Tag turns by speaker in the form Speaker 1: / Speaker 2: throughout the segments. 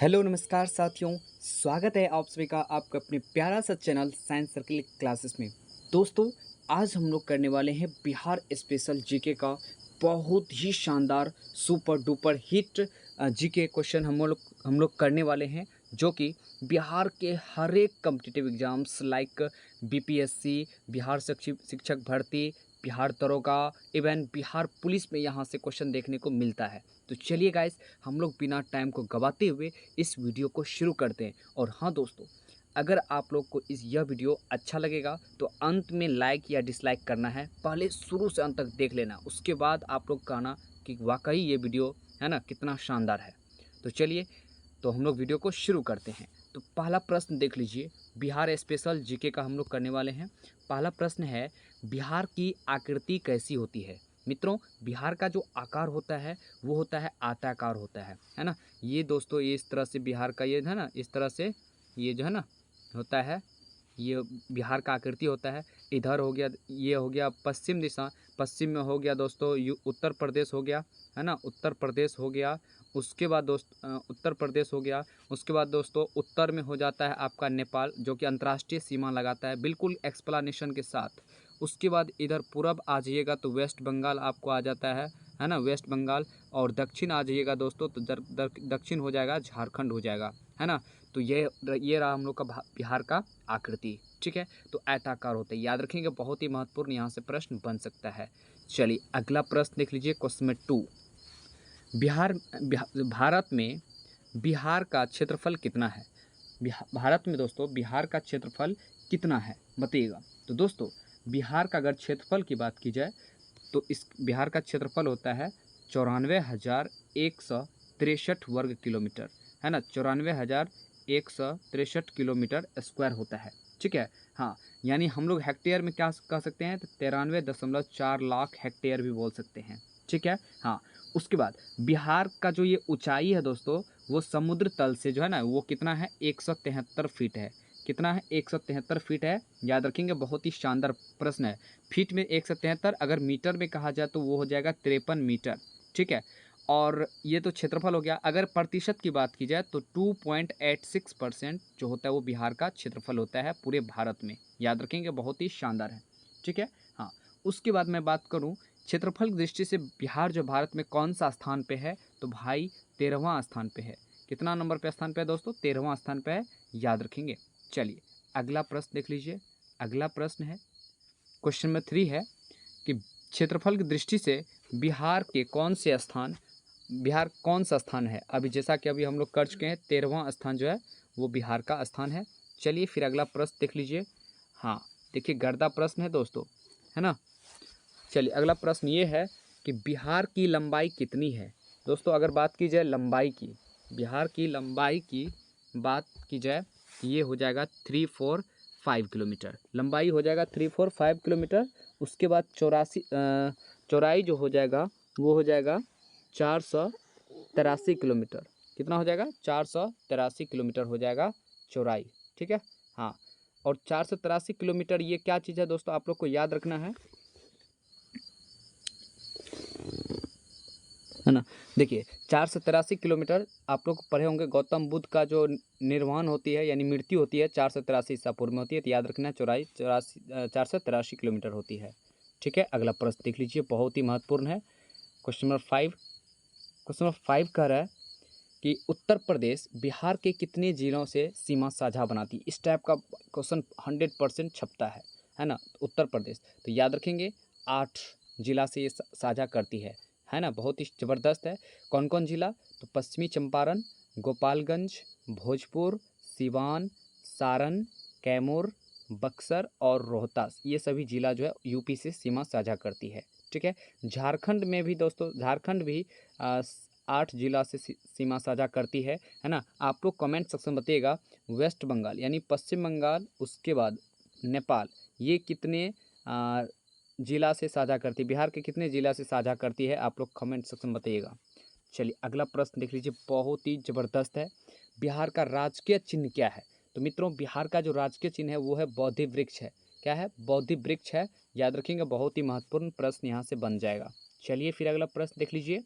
Speaker 1: Hello नमस्कार साथियों। स्वागत है आप सभी का आपका अपने प्यारा सा चैनल साइंस सर्कल क्लासेस में। दोस्तों, आज हम लोग करने वाले हैं बिहार स्पेशल जीके का बहुत ही शानदार super duper hit GK question हम लोग करने वाले हैं, जो कि बिहार के हर एक competitive exams like BPSC, Bihar शिक्षक भर्ती, बिहार दरोगा, इवन बिहार पुलिस में यहाँ से क्वेश्चन देखने को मिलता है। तो चलिए गाइस, हम लोग बिना टाइम को गवाते हुए इस वीडियो को शुरू करते हैं। और हाँ दोस्तों, अगर आप लोग को यह वीडियो अच्छा लगेगा तो अंत में लाइक या डिसलाइक करना है। पहले शुरू से अंत तक देख लेना, उसके बाद आप लोग कहना कि वाकई ये वीडियो है ना कितना शानदार है। तो चलिए, तो हम लोग वीडियो को शुरू करते हैं। तो पहला प्रश्न देख लीजिए, बिहार स्पेशल जीके का हम लोग करने वाले हैं। पहला प्रश्न है, बिहार की आकृति कैसी होती है। मित्रों, बिहार का जो आकार होता है वो होता है आयताकार होता है ना। ये दोस्तों, ये इस तरह से बिहार का ये है ना, इस तरह से ये जो है ना होता है, ये बिहार का आकृति होता है। इधर हो गया, ये हो गया पश्चिम दिशा, पश्चिम में हो गया दोस्तों उत्तर प्रदेश हो गया, है ना, उत्तर प्रदेश हो गया। उसके बाद उत्तर प्रदेश हो गया। उसके बाद दोस्तों उत्तर में हो जाता है आपका नेपाल, जो कि अंतर्राष्ट्रीय सीमा लगाता है बिल्कुल एक्सप्लेनेशन के साथ। उसके बाद इधर पूरब आ जाइएगा तो वेस्ट बंगाल आपको आ जाता है ना, वेस्ट बंगाल। और दक्षिण आ जाइएगा दोस्तों तो दक्षिण हो जाएगा झारखंड हो जाएगा, है ना। तो ये रहा हम लोग का बिहार का आकृति। ठीक है, तो आयताकार होता है, याद रखेंगे, बहुत ही महत्वपूर्ण यहाँ से प्रश्न बन सकता है। चलिए अगला प्रश्न देख लीजिए, क्वेश्चन नंबर 2। भारत में बिहार का क्षेत्रफल कितना है। भारत में दोस्तों बिहार का क्षेत्रफल कितना है बताइएगा। तो दोस्तों, बिहार का अगर क्षेत्रफल की बात की जाए तो इस बिहार का क्षेत्रफल होता है 94,163 वर्ग किलोमीटर, है ना। 94,163 किलोमीटर स्क्वायर होता है। ठीक है, हाँ, यानी हम लोग हेक्टेयर में क्या कह सकते हैं, तो 93.4 लाख हेक्टेयर भी बोल सकते हैं। ठीक है, हाँ। उसके बाद बिहार का जो ये ऊंचाई है दोस्तों, वो समुद्र तल से जो है ना वो कितना है, 173 फीट है। कितना है, 173 फीट है। याद रखेंगे, बहुत ही शानदार प्रश्न है। फीट में 173, अगर मीटर में कहा जाए तो वो हो जाएगा 53 मीटर। ठीक है, और ये तो क्षेत्रफल हो गया। अगर प्रतिशत की बात की जाए तो 2.86% जो होता है वो बिहार का क्षेत्रफल होता है पूरे भारत में। याद रखेंगे, बहुत ही शानदार है। ठीक है, हाँ। उसके बाद मैं बात करूँ क्षेत्रफल की दृष्टि से बिहार जो भारत में कौन सा स्थान पे है, तो भाई 13वां स्थान पे है। कितना नंबर पे स्थान पे है दोस्तों, 13वां स्थान पे है, याद रखेंगे। चलिए अगला प्रश्न देख लीजिए। अगला प्रश्न है, क्वेश्चन नंबर 3 है कि क्षेत्रफल की दृष्टि से बिहार कौन सा स्थान है। अभी जैसा कि अभी हम लोग कर चुके हैं, 13वां स्थान जो है वो बिहार का स्थान है। चलिए फिर अगला प्रश्न देख लीजिए। हाँ, देखिए गर्दा प्रश्न है दोस्तों, है ना। चलिए अगला प्रश्न ये है कि बिहार की लंबाई कितनी है। दोस्तों, अगर बात की जाए लंबाई की, बिहार की लंबाई की बात की जाए, ये हो जाएगा 345 किलोमीटर। लंबाई हो जाएगा 345 किलोमीटर। उसके बाद चौड़ाई जो हो जाएगा वो हो जाएगा 483 किलोमीटर। कितना हो जाएगा, 483 किलोमीटर हो जाएगा चौड़ाई। ठीक है, हाँ। और 483 किलोमीटर ये क्या चीज़ है दोस्तों, आप लोग को याद रखना है ना। देखिए 483 किलोमीटर आप लोग पढ़े होंगे, गौतम बुद्ध का जो निर्वाण होती है यानी मृत्यु होती है 483 ईसा पूर्व में होती है। तो याद रखना, चौड़ाई 483 किलोमीटर होती है। ठीक है, अगला प्रश्न देख लीजिए, बहुत ही महत्वपूर्ण है। Question number 5। क्वेश्चन नंबर 5 कह रहा है कि उत्तर प्रदेश बिहार के कितने जिलों से सीमा साझा बनाती है। इस टाइप का क्वेश्चन 100% छपता है ना। उत्तर प्रदेश, तो याद रखेंगे 8 जिला से ये साझा करती है ना। बहुत ही ज़बरदस्त है। कौन कौन जिला, तो पश्चिमी चंपारण, गोपालगंज, भोजपुर, सिवान, सारण, कैमूर, बक्सर और रोहतास, ये सभी जिला जो है यूपी से सीमा साझा करती है। ठीक है, झारखंड में भी दोस्तों, झारखंड भी 8 जिला से सीमा साझा करती है ना। आप लोग कमेंट सेक्शन में बताइएगा, वेस्ट बंगाल यानी पश्चिम बंगाल, उसके बाद नेपाल, ये कितने जिला से साझा करती है, बिहार के कितने जिला से साझा करती है, आप लोग कमेंट सेक्शन में बताइएगा। चलिए अगला प्रश्न देख लीजिए, बहुत ही ज़बरदस्त है। बिहार का राजकीय चिन्ह क्या है। तो मित्रों, बिहार का जो राजकीय चिन्ह है वो है बोधि वृक्ष है। क्या है, बोधि वृक्ष है। याद रखेंगे, बहुत ही महत्वपूर्ण प्रश्न यहाँ से बन जाएगा। चलिए फिर अगला प्रश्न देख लीजिए।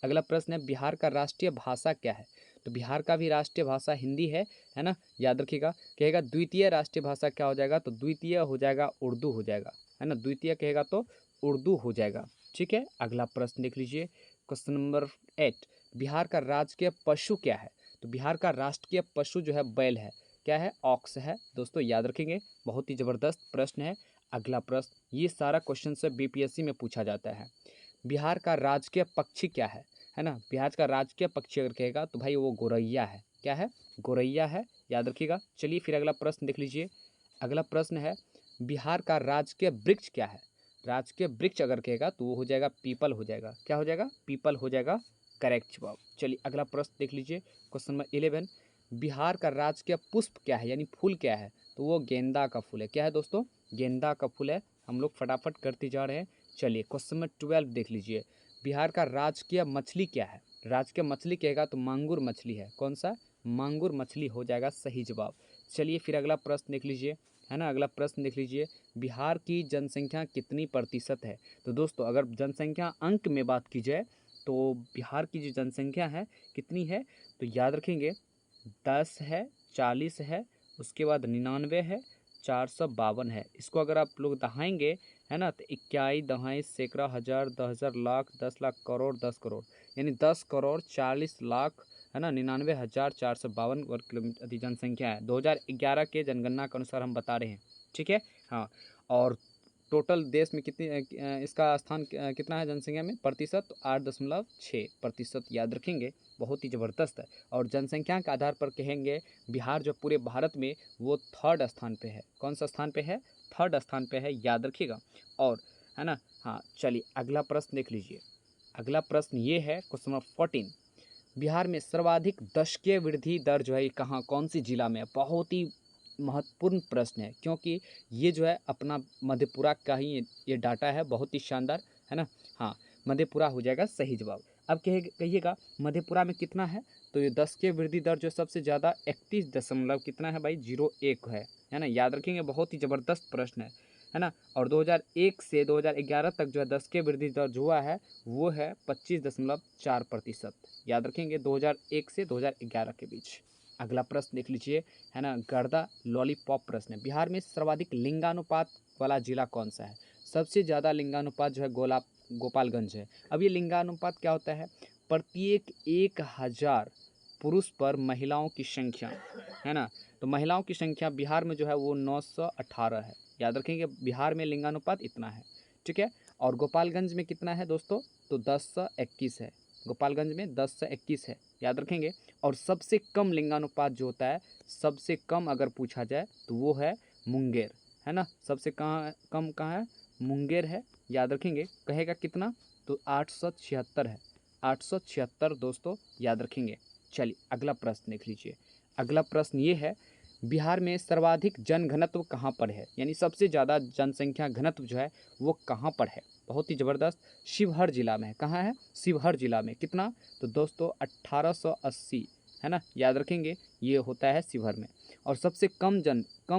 Speaker 1: अगला प्रश्न है, बिहार का राष्ट्रीय भाषा क्या है। तो बिहार का भी राष्ट्रीय भाषा हिंदी है ना, याद रखिएगा। कहेगा द्वितीय राष्ट्रीय भाषा क्या हो जाएगा, तो द्वितीय हो जाएगा उर्दू हो जाएगा, है ना, द्वितीय कहेगा तो उर्दू हो जाएगा। ठीक है, अगला प्रश्न देख लीजिए, क्वेश्चन नंबर 8, बिहार का राजकीय पशु क्या है। तो बिहार का राष्ट्रीय पशु जो है बैल है, क्या है, ऑक्स है दोस्तों, याद रखेंगे, बहुत ही ज़बरदस्त प्रश्न है। अगला प्रश्न, ये सारा क्वेश्चन से बीपीएससी में पूछा जाता है। बिहार का राजकीय पक्षी क्या है ना, बिहार का राजकीय पक्षी अगर कहेगा तो भाई वो गोरैया है, क्या है, गोरैया है, याद रखिएगा। चलिए फिर अगला प्रश्न देख लीजिए। अगला प्रश्न है, बिहार का राजकीय वृक्ष क्या है। राजकीय वृक्ष अगर कहेगा तो वो हो जाएगा पीपल हो जाएगा, क्या हो जाएगा, पीपल हो जाएगा, करेक्ट जवाब। चलिए अगला प्रश्न देख लीजिए, क्वेश्चन नंबर 11, बिहार का राजकीय पुष्प क्या है, यानी फूल क्या है, तो वो गेंदा का फूल है, क्या है दोस्तों, गेंदा का फूल है। हम लोग फटाफट करते जा रहे हैं। चलिए क्वेश्चन नंबर 12 देख लीजिए, बिहार का राजकीय मछली क्या है। राजकीय मछली कहेगा तो मांगुर मछली है, कौन सा, मांगुर मछली हो जाएगा सही जवाब। चलिए फिर अगला प्रश्न देख लीजिए, है ना, अगला प्रश्न देख लीजिए, बिहार की जनसंख्या कितनी प्रतिशत है। तो दोस्तों अगर जनसंख्या अंक में बात की जाए तो बिहार की जो जनसंख्या है कितनी है, तो याद रखेंगे 10 है, 40 है, उसके बाद 99 है, 452 है। इसको अगर आप लोग दहाएंगे, है ना, तो 21 दहाई सैकड़ा हज़ार 10,000 लाख 10 लाख करोड़ 10 करोड़, यानी 10 करोड़ 40 लाख, है ना, 99,452 वर्ग किलोमीटर जनसंख्या है, 2011 के जनगणना के अनुसार हम बता रहे हैं। ठीक है, हाँ, और टोटल देश में कितनी इसका स्थान कितना है जनसंख्या में प्रतिशत, तो 8.6%, याद रखेंगे, बहुत ही ज़बरदस्त है। और जनसंख्या के आधार पर कहेंगे बिहार जो पूरे भारत में वो 3rd स्थान पे है, कौन सा स्थान पे है, 3rd स्थान पे है, याद रखिएगा। और है ना, हाँ चलिए अगला प्रश्न देख लीजिए। अगला प्रश्न ये है क्वेश्चन नंबर 14, बिहार में सर्वाधिक दशकीय वृद्धि दर जो है ये कहाँ, कौन सी जिला में है। बहुत ही महत्वपूर्ण प्रश्न है, क्योंकि ये जो है अपना मधेपुरा का ही ये डाटा है, बहुत ही शानदार, है ना। हाँ, मधेपुरा हो जाएगा सही जवाब। अब कहिएगा मधेपुरा में कितना है, तो ये दशकीय वृद्धि दर जो सबसे ज़्यादा 31 दशमलव कितना है भाई, 01 है ना, याद रखेंगे, बहुत ही ज़बरदस्त प्रश्न है ना। और 2001 से 2011 तक जो है दशकीय वृद्धि दर जो हुआ है वो है 25.4%, याद रखेंगे, 2001 से 2011 के बीच। अगला प्रश्न देख लीजिए, है ना, गर्दा लॉलीपॉप प्रश्न है, बिहार में सर्वाधिक लिंगानुपात वाला जिला कौन सा है। सबसे ज़्यादा लिंगानुपात जो है गोपालगंज है। अब ये लिंगानुपात क्या होता है, प्रत्येक 1000 पुरुष पर महिलाओं की संख्या, है ना, तो महिलाओं की संख्या बिहार में जो है वो 918 है, याद रखेंगे, बिहार में लिंगानुपात इतना है। ठीक है, और गोपालगंज में कितना है दोस्तों, तो 10:21 है, गोपालगंज में 10:21 है, याद रखेंगे। और सबसे कम लिंगानुपात जो होता है, सबसे कम अगर पूछा जाए तो वो है मुंगेर, है ना, सबसे कम कहाँ है, मुंगेर है, याद रखेंगे, कहेगा कितना, तो 876 है, 876 दोस्तों, याद रखेंगे। चलिए अगला प्रश्न देख लीजिए। अगला प्रश्न ये है, बिहार में सर्वाधिक जनघनत्व कहाँ पर है, यानी सबसे ज़्यादा जनसंख्या घनत्व जो है वो कहाँ पर है। बहुत ही ज़बरदस्त, शिवहर जिला में है, कहाँ है, शिवहर जिला में, कितना, तो दोस्तों 1880, है ना, याद रखेंगे, ये होता है शिवहर में। और सबसे कम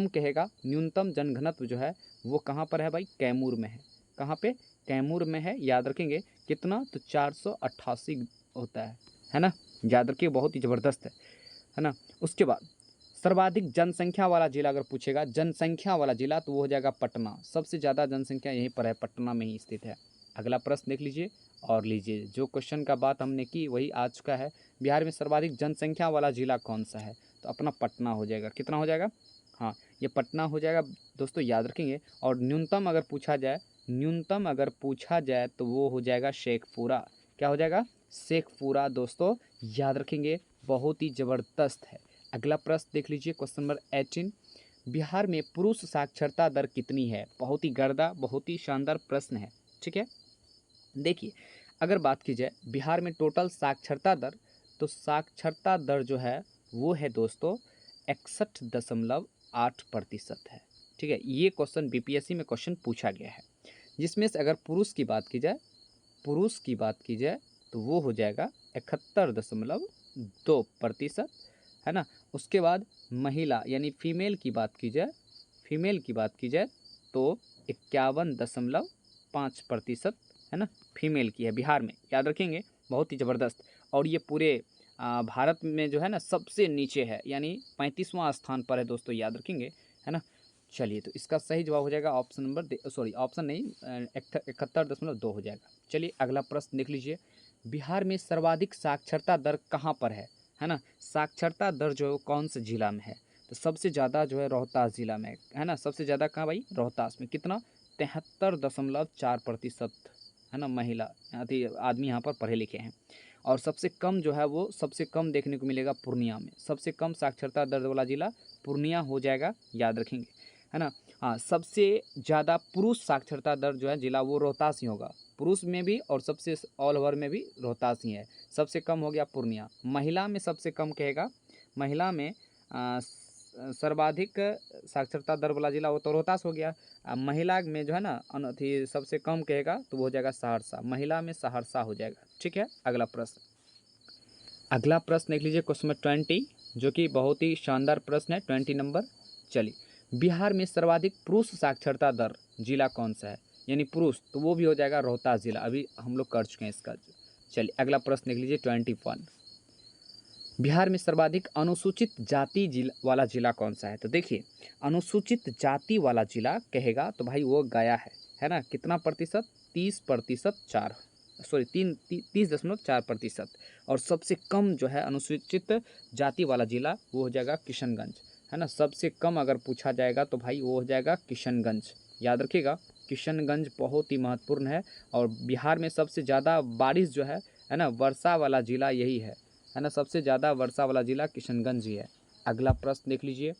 Speaker 1: कहेगा, न्यूनतम जनघनत्व जो है वो कहाँ पर है भाई, कैमूर में है, कहाँ पे, कैमूर में है, याद रखेंगे, कितना, तो 488 होता है ना, याद रखिए, बहुत ही ज़बरदस्त है ना। उसके बाद सर्वाधिक जनसंख्या वाला जिला अगर पूछेगा, जनसंख्या वाला जिला, तो वो हो जाएगा पटना, सबसे ज़्यादा जनसंख्या यहीं पर है, पटना में ही स्थित है। अगला प्रश्न देख लीजिए और लीजिए, जो क्वेश्चन का बात हमने की वही आ चुका है, बिहार में सर्वाधिक जनसंख्या वाला जिला कौन सा है, तो अपना पटना हो जाएगा, कितना हो जाएगा, हाँ ये पटना हो जाएगा दोस्तों, याद रखेंगे। और न्यूनतम अगर पूछा जाए तो वो हो जाएगा शेखपुरा, क्या हो जाएगा, शेखपुरा दोस्तों, याद रखेंगे, बहुत ही ज़बरदस्त है। अगला प्रश्न देख लीजिए, क्वेश्चन नंबर 18, बिहार में पुरुष साक्षरता दर कितनी है। बहुत ही गर्दा, बहुत ही शानदार प्रश्न है। ठीक है, देखिए अगर बात की जाए बिहार में टोटल साक्षरता दर, तो साक्षरता दर जो है वो है दोस्तों 61.8% है। ठीक है, ये क्वेश्चन बीपीएससी में क्वेश्चन पूछा गया है, जिसमें से अगर पुरुष की बात की जाए तो वो हो जाएगा 71.2%, है ना। उसके बाद महिला यानी फीमेल की बात की जाए तो 51.5%, है ना, फीमेल की है बिहार में, याद रखेंगे, बहुत ही ज़बरदस्त। और ये पूरे भारत में जो है ना सबसे नीचे है, यानी 35वां स्थान पर है दोस्तों, याद रखेंगे, है ना। चलिए, तो इसका सही जवाब हो जाएगा ऑप्शन नंबर सॉरी ऑप्शन नहीं 71.2 हो जाएगा। चलिए अगला प्रश्न देख लीजिए। बिहार में सर्वाधिक साक्षरता दर कहाँ पर है ना। साक्षरता दर जो कौन से जिला में है, तो सबसे ज़्यादा जो है रोहतास जिला में है ना। सबसे ज़्यादा कहाँ भाई, रोहतास में। कितना, 73.4%, है ना। महिला आदमी यहाँ पर पढ़े लिखे हैं। और सबसे कम जो है वो सबसे कम देखने को मिलेगा पूर्णिया में। सबसे कम साक्षरता दर वाला जिला पूर्णिया हो जाएगा, याद रखेंगे, है ना। हाँ, सबसे ज़्यादा पुरुष साक्षरता दर जो है जिला वो रोहतास ही होगा, पुरुष में भी, और सबसे ऑल ओवर में भी रोहतास ही है। सबसे कम हो गया पूर्णिया। महिला में सबसे कम कहेगा, महिला में सर्वाधिक साक्षरता दर वाला जिला वो तो रोहतास हो गया। महिला में जो है ना सबसे कम कहेगा तो वो हो जाएगा सहरसा। महिला में सहरसा हो जाएगा। ठीक है, अगला प्रश्न। अगला प्रश्न देख लीजिए, क्वेश्चन नंबर 20, जो कि बहुत ही शानदार प्रश्न है, 20 नंबर। चलिए, बिहार में सर्वाधिक पुरुष साक्षरता दर जिला कौन सा है, यानी पुरुष, तो वो भी हो जाएगा रोहतास जिला। अभी हम लोग कर चुके हैं इसका। चलिए अगला प्रश्न देख लीजिए, 21। बिहार में सर्वाधिक अनुसूचित जाति वाला जिला कौन सा है, तो देखिए अनुसूचित जाति वाला जिला कहेगा तो भाई वो गया है ना। कितना प्रतिशत, 30.4%। और सबसे कम जो है अनुसूचित जाति वाला जिला वो हो जाएगा किशनगंज, है ना। सबसे कम अगर पूछा जाएगा तो भाई वो हो जाएगा किशनगंज, याद रखिएगा। किशनगंज बहुत ही महत्वपूर्ण है। और बिहार में सबसे ज़्यादा बारिश जो है ना, वर्षा वाला जिला यही है ना। सबसे ज़्यादा वर्षा वाला जिला किशनगंज ही है। अगला प्रश्न देख लीजिए,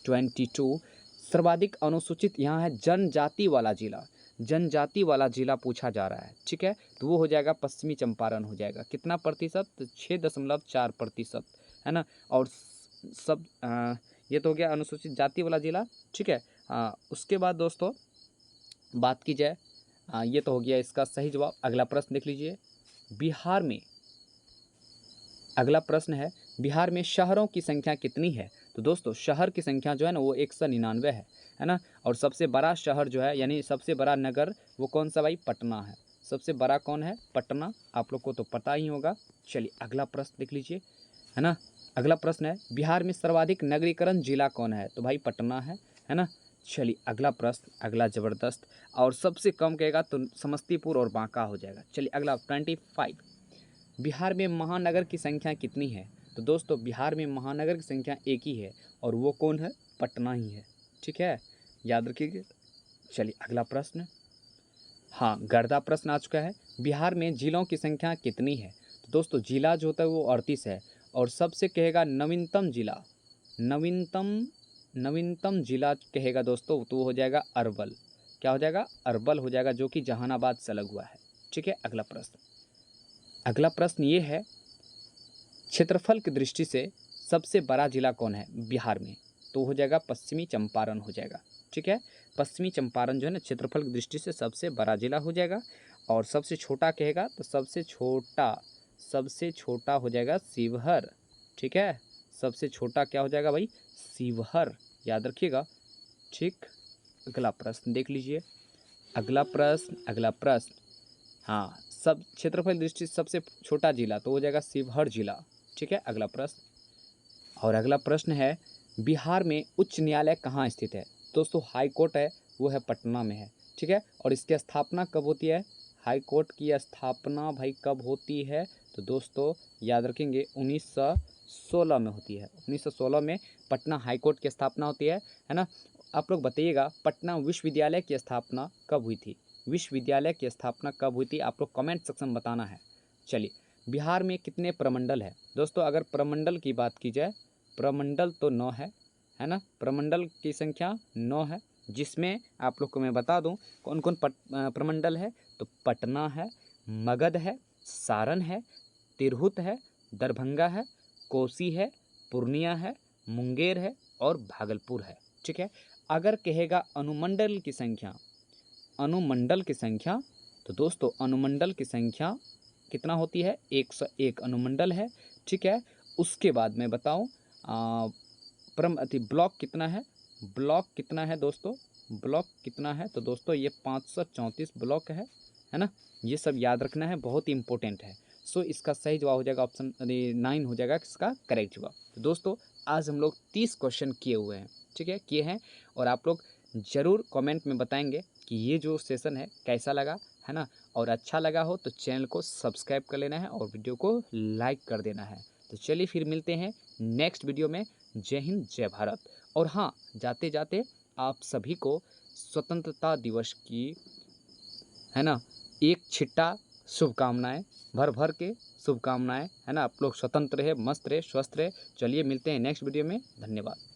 Speaker 1: 22। सर्वाधिक अनुसूचित यहाँ है जनजाति वाला जिला। जनजाति वाला जिला पूछा जा रहा है, ठीक है। तो वो हो जाएगा पश्चिमी चंपारण हो जाएगा। कितना प्रतिशत, 6.4%, है ना। और सब ये तो हो गया अनुसूचित जाति वाला जिला, ठीक है। उसके बाद दोस्तों बात की जाए, ये तो हो गया इसका सही जवाब। अगला प्रश्न देख लीजिए, बिहार में, अगला प्रश्न है, बिहार में शहरों की संख्या कितनी है। तो दोस्तों शहर की संख्या जो है ना वो 199 है ना। और सबसे बड़ा शहर जो है, यानी सबसे बड़ा नगर वो कौन सा भाई, पटना है। सबसे बड़ा कौन है, पटना। आप लोग को तो पता ही होगा। चलिए अगला प्रश्न देख लीजिए, है ना। अगला प्रश्न है, बिहार में सर्वाधिक नगरीकरण जिला कौन है, तो भाई पटना है ना। चलिए अगला प्रश्न, अगला ज़बरदस्त। और सबसे कम कहेगा तो समस्तीपुर और बांका हो जाएगा। चलिए अगला 25। बिहार में महानगर की संख्या कितनी है, तो दोस्तों बिहार में महानगर की संख्या एक ही है, और वो कौन है, पटना ही है, ठीक है, याद रखिए। चलिए अगला प्रश्न, हाँ गर्दा प्रश्न आ चुका है। बिहार में जिलों की संख्या कितनी है, तो दोस्तों जिला जो होता है वो 38 है। और सबसे कहेगा नवीनतम जिला, नवीनतम जिला कहेगा दोस्तों तो वो हो जाएगा अरवल। क्या हो जाएगा, अरवल हो जाएगा, जो कि जहानाबाद से अलग हुआ है, ठीक है। अगला प्रश्न, अगला प्रश्न ये है, क्षेत्रफल की दृष्टि से सबसे बड़ा जिला कौन है बिहार में, तो हो जाएगा पश्चिमी चंपारण हो जाएगा, ठीक है। पश्चिमी चंपारण जो है ना क्षेत्रफल की दृष्टि से सबसे बड़ा जिला हो जाएगा। और सबसे छोटा कहेगा तो सबसे छोटा हो जाएगा शिवहर, ठीक है। सबसे छोटा क्या हो जाएगा भाई, शिवहर, याद रखिएगा, ठीक। अगला प्रश्न देख लीजिए, अगला प्रश्न, हाँ सब क्षेत्रफल दृष्टि से सबसे छोटा जिला तो हो जाएगा शिवहर जिला, ठीक है। अगला प्रश्न, और अगला प्रश्न है, बिहार में उच्च न्यायालय कहाँ स्थित है, दोस्तों हाई कोर्ट है वो है पटना में है, ठीक है। और इसकी स्थापना कब होती है, हाई कोर्ट की स्थापना भाई कब होती है, तो दोस्तों याद रखेंगे 1916 में होती है। 1916 में पटना हाई कोर्ट की स्थापना होती है ना। आप लोग बताइएगा पटना विश्वविद्यालय की स्थापना कब हुई थी, विश्वविद्यालय की स्थापना कब हुई थी, आप लोग कमेंट सेक्शन में बताना है। चलिए बिहार में कितने प्रमंडल है, दोस्तों अगर प्रमंडल की बात की जाए, प्रमंडल तो 9 है ना। प्रमंडल की संख्या 9 है, जिसमें आप लोग को मैं बता दूं कौन कौन प्रमंडल है, तो पटना है, मगध है, सारण है, तिरहुत है, दरभंगा है, कोसी है, पूर्णिया है, मुंगेर है और भागलपुर है, ठीक है। अगर कहेगा अनुमंडल की संख्या, तो दोस्तों अनुमंडल की संख्या कितना होती है, 101 अनुमंडल है, ठीक है। उसके बाद मैं बताऊं ब्लॉक कितना है दोस्तों, ब्लॉक कितना है, तो दोस्तों ये 534 ब्लॉक है ना। ये सब याद रखना है, बहुत ही इंपॉर्टेंट है। सो इसका सही जवाब हो जाएगा ऑप्शन 9 हो जाएगा इसका करेक्ट जवाब। तो दोस्तों आज हम लोग 30 क्वेश्चन किए हुए हैं, ठीक है, किए हैं। और आप लोग ज़रूर कमेंट में बताएंगे कि ये जो सेशन है कैसा लगा, है ना। और अच्छा लगा हो तो चैनल को सब्सक्राइब कर लेना है और वीडियो को लाइक कर देना है। तो चलिए फिर मिलते हैं नेक्स्ट वीडियो में। जय हिंद, जय भारत। और हाँ, जाते जाते आप सभी को स्वतंत्रता दिवस की, है ना, एक छिट्टा शुभकामनाएं, भर भर के शुभकामनाएं, है ना। आप लोग स्वतंत्र रहे, मस्त रहे, स्वस्थ रहे। चलिए मिलते हैं नेक्स्ट वीडियो में। धन्यवाद।